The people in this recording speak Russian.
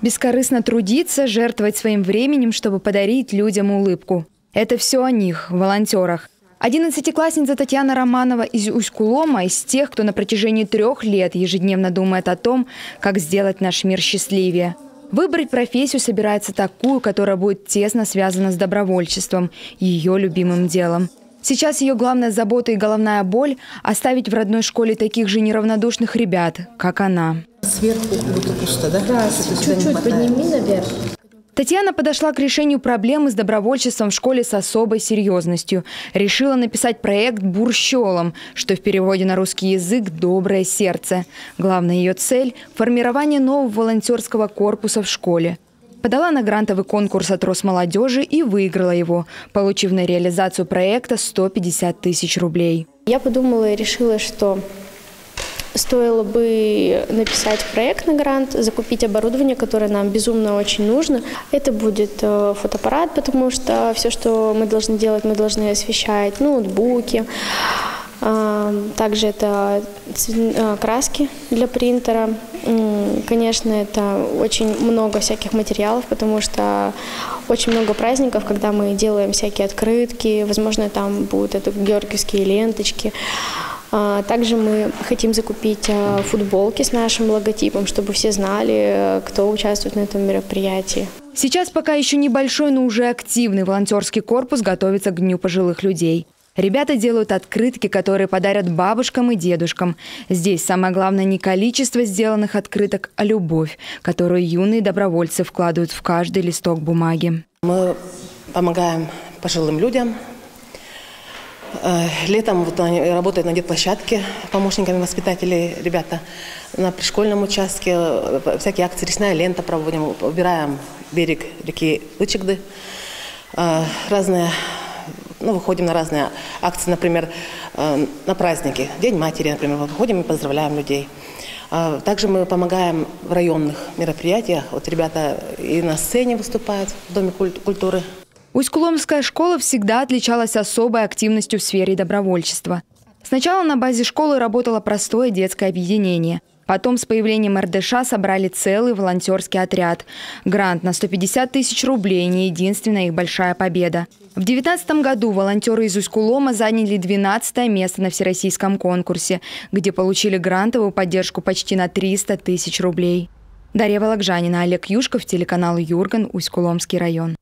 Бескорыстно трудиться, жертвовать своим временем, чтобы подарить людям улыбку. Это все о них, волонтерах. 11-классница Татьяна Романова из Усть-Кулома из тех, кто на протяжении 3 лет ежедневно думает о том, как сделать наш мир счастливее. Выбрать профессию собирается такую, которая будет тесно связана с добровольчеством, ее любимым делом. Сейчас ее главная забота и головная боль – оставить в родной школе таких же неравнодушных ребят, как она. Сверху будто пусто, да? Да, чуть-чуть подними наверх. Татьяна подошла к решению проблемы с добровольчеством в школе с особой серьезностью. Решила написать проект «Бурщолом», что в переводе на русский язык «доброе сердце». Главная ее цель – формирование нового волонтерского корпуса в школе. Подала на грантовый конкурс от Росмолодежи и выиграла его, получив на реализацию проекта 150 тысяч рублей. Я подумала и решила, что стоило бы написать проект на грант, закупить оборудование, которое нам безумно очень нужно. Это будет фотоаппарат, потому что все, что мы должны делать, мы должны освещать ноутбуки. Также это краски для принтера. Конечно, это очень много всяких материалов, потому что очень много праздников, когда мы делаем всякие открытки, возможно, там будут георгиевские ленточки. Также мы хотим закупить футболки с нашим логотипом, чтобы все знали, кто участвует на этом мероприятии. Сейчас пока еще небольшой, но уже активный волонтерский корпус готовится к Дню пожилых людей. Ребята делают открытки, которые подарят бабушкам и дедушкам. Здесь самое главное не количество сделанных открыток, а любовь, которую юные добровольцы вкладывают в каждый листок бумаги. Мы помогаем пожилым людям. Летом они работают на детплощадке помощниками воспитателей, ребята. На пришкольном участке всякие акции, речная лента проводим, убираем берег реки Лычегды. Разные... выходим на разные акции, например, на праздники, День матери, например, выходим и поздравляем людей. Также мы помогаем в районных мероприятиях. Вот ребята и на сцене выступают в Доме культуры. Усть-Куломская школа всегда отличалась особой активностью в сфере добровольчества. Сначала на базе школы работало простое детское объединение. Потом с появлением РДШ собрали целый волонтерский отряд. Грант на 150 тысяч рублей – не единственная их большая победа. В 2019 году волонтеры из Усть-Кулома заняли 12-е место на всероссийском конкурсе, где получили грантовую поддержку почти на 300 тысяч рублей. Дарья Вологжанина, Олег Юшков, телеканал Юрган, Усть-Куломский район.